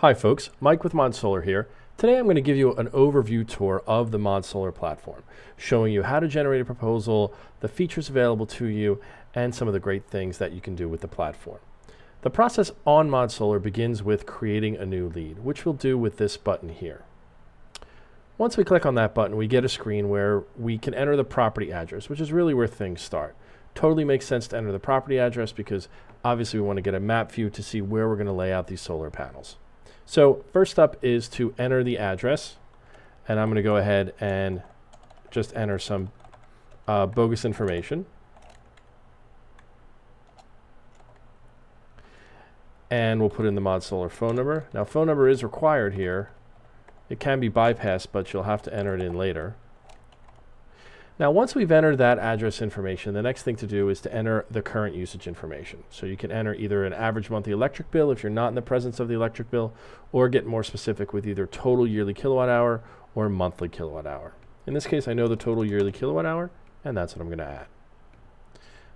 Hi folks, Mike with ModSolar here. Today I'm going to give you an overview tour of the ModSolar platform, showing you how to generate a proposal, the features available to you, and some of the great things that you can do with the platform. The process on ModSolar begins with creating a new lead, which we'll do with this button here. Once we click on that button, we get a screen where we can enter the property address, which is really where things start. Totally makes sense to enter the property address because obviously we want to get a map view to see where we're going to lay out these solar panels. So first up is to enter the address, and I'm going to go ahead and just enter some bogus information. And we'll put in the ModSolar phone number. Now phone number is required here. It can be bypassed, but you'll have to enter it in later. Now once we've entered that address information, the next thing to do is to enter the current usage information. So you can enter either an average monthly electric bill if you're not in the presence of the electric bill, or get more specific with either total yearly kilowatt hour or monthly kilowatt hour. In this case, I know the total yearly kilowatt hour, and that's what I'm going to add.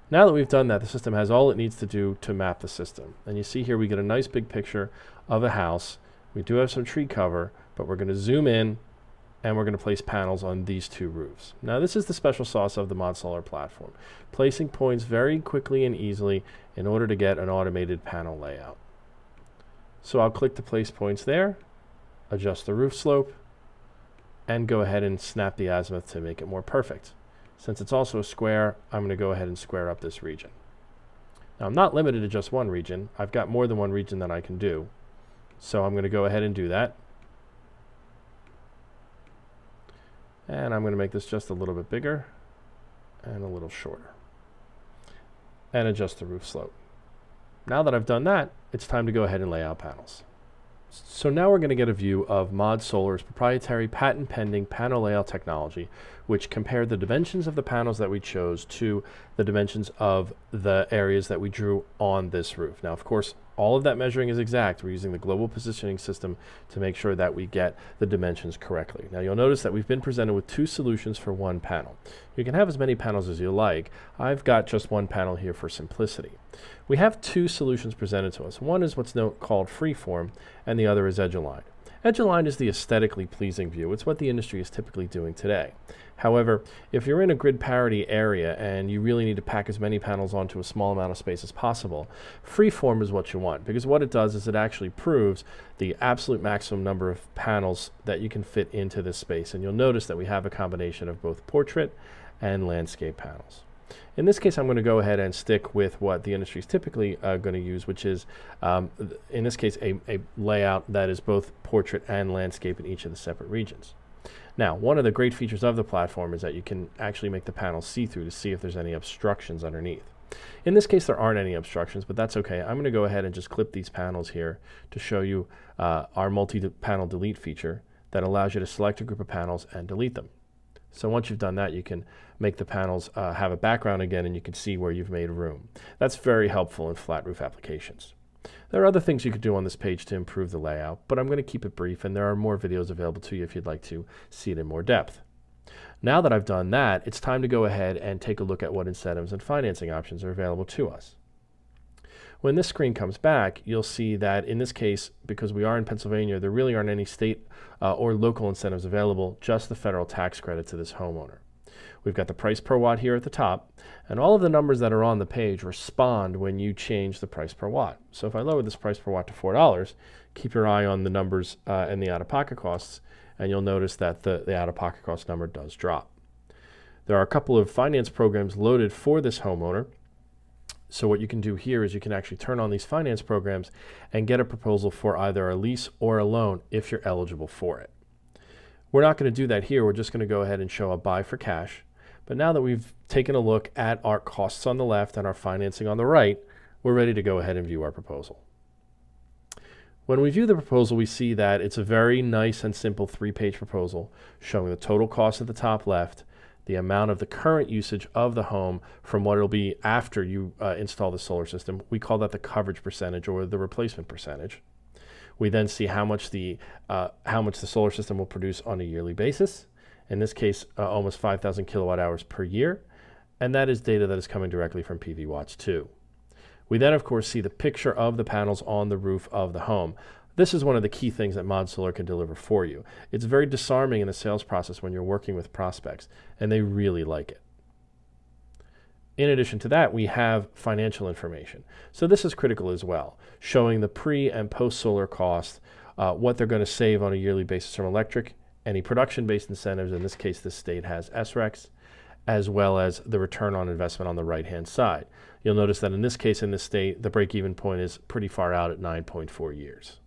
Now that we've done that, the system has all it needs to do to map the system. And you see here we get a nice big picture of a house. We do have some tree cover, but we're going to zoom in and we're going to place panels on these two roofs. Now this is the special sauce of the ModSolar platform, placing points very quickly and easily in order to get an automated panel layout. So I'll click to place points there, adjust the roof slope, and go ahead and snap the azimuth to make it more perfect. Since it's also a square, I'm going to go ahead and square up this region. Now I'm not limited to just one region. I've got more than one region that I can do. So I'm going to go ahead and do that. And I'm going to make this just a little bit bigger and a little shorter. And adjust the roof slope. Now that I've done that, it's time to go ahead and lay out panels. So now we're going to get a view of ModSolar's proprietary patent-pending panel layout technology, which compared the dimensions of the panels that we chose to the dimensions of the areas that we drew on this roof. Now, of course, all of that measuring is exact. We're using the global positioning system to make sure that we get the dimensions correctly. Now, you'll notice that we've been presented with two solutions for one panel. You can have as many panels as you like. I've got just one panel here for simplicity. We have two solutions presented to us. One is what's called freeform, and the other is edge-aligned. Edge-aligned is the aesthetically pleasing view. It's what the industry is typically doing today. However, if you're in a grid parity area and you really need to pack as many panels onto a small amount of space as possible, freeform is what you want, because what it does is it actually proves the absolute maximum number of panels that you can fit into this space. And you'll notice that we have a combination of both portrait and landscape panels. In this case, I'm going to go ahead and stick with what the industry is typically going to use, which is, in this case, a layout that is both portrait and landscape in each of the separate regions. Now, one of the great features of the platform is that you can actually make the panels see-through to see if there's any obstructions underneath. In this case, there aren't any obstructions, but that's okay. I'm going to go ahead and just clip these panels here to show you our multi-panel delete feature that allows you to select a group of panels and delete them. So once you've done that, you can make the panels have a background again, and you can see where you've made room. That's very helpful in flat roof applications. There are other things you could do on this page to improve the layout, but I'm going to keep it brief, and there are more videos available to you if you'd like to see it in more depth. Now that I've done that, it's time to go ahead and take a look at what incentives and financing options are available to us. When this screen comes back, you'll see that in this case, because we are in Pennsylvania, there really aren't any state or local incentives available, just the federal tax credit to this homeowner. We've got the price per watt here at the top, and all of the numbers that are on the page respond when you change the price per watt. So if I lower this price per watt to $4, keep your eye on the numbers and the out-of-pocket costs, and you'll notice that the out-of-pocket cost number does drop. There are a couple of finance programs loaded for this homeowner. So what you can do here is you can actually turn on these finance programs and get a proposal for either a lease or a loan if you're eligible for it. We're not going to do that here. We're just going to go ahead and show a buy for cash. But now that we've taken a look at our costs on the left and our financing on the right, we're ready to go ahead and view our proposal. When we view the proposal, we see that it's a very nice and simple three-page proposal showing the total cost at the top left, the amount of the current usage of the home from what it'll be after you install the solar system. We call that the coverage percentage or the replacement percentage. We then see how much the solar system will produce on a yearly basis. In this case, almost 5,000 kilowatt hours per year. And that is data that is coming directly from PV Watts 2. We then, of course, see the picture of the panels on the roof of the home. This is one of the key things that ModSolar can deliver for you. It's very disarming in the sales process when you're working with prospects, and they really like it. In addition to that, we have financial information. So this is critical as well, showing the pre and post solar costs, what they're going to save on a yearly basis from electric, any production-based incentives, in this case the state has SRECs, as well as the return on investment on the right-hand side. You'll notice that in this case, in this state, the break-even point is pretty far out at 9.4 years.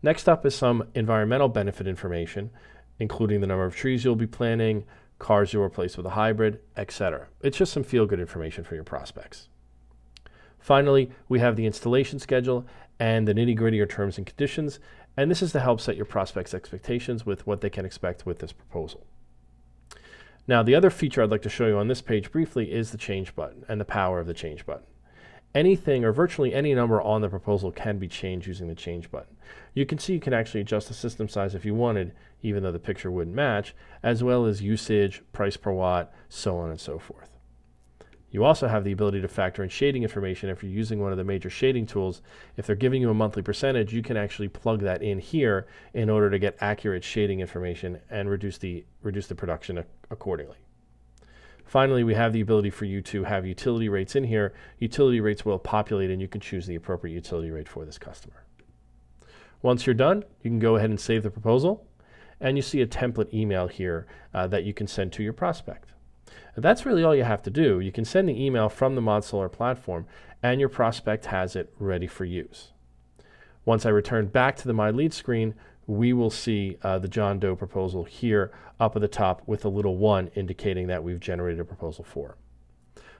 Next up is some environmental benefit information, including the number of trees you'll be planting, cars you'll replace with a hybrid, etc. It's just some feel-good information for your prospects. Finally, we have the installation schedule and the nitty-gritty or terms and conditions, and this is to help set your prospects' expectations with what they can expect with this proposal. Now, the other feature I'd like to show you on this page briefly is the change button and the power of the change button. Anything or virtually any number on the proposal can be changed using the change button. You can see you can actually adjust the system size if you wanted, even though the picture wouldn't match, as well as usage, price per watt, so on and so forth. You also have the ability to factor in shading information if you're using one of the major shading tools. If they're giving you a monthly percentage, you can actually plug that in here in order to get accurate shading information and reduce the production accordingly. Finally, we have the ability for you to have utility rates in here. Utility rates will populate and you can choose the appropriate utility rate for this customer. Once you're done, you can go ahead and save the proposal, and you see a template email here that you can send to your prospect. That's really all you have to do. You can send the email from the ModSolar platform and your prospect has it ready for use. Once I return back to the My Lead screen, we will see the John Doe proposal here up at the top with a little 1 indicating that we've generated a proposal for.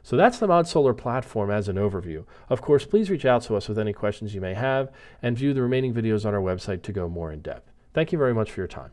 So that's the ModSolar platform as an overview. Of course, please reach out to us with any questions you may have and view the remaining videos on our website to go more in depth. Thank you very much for your time.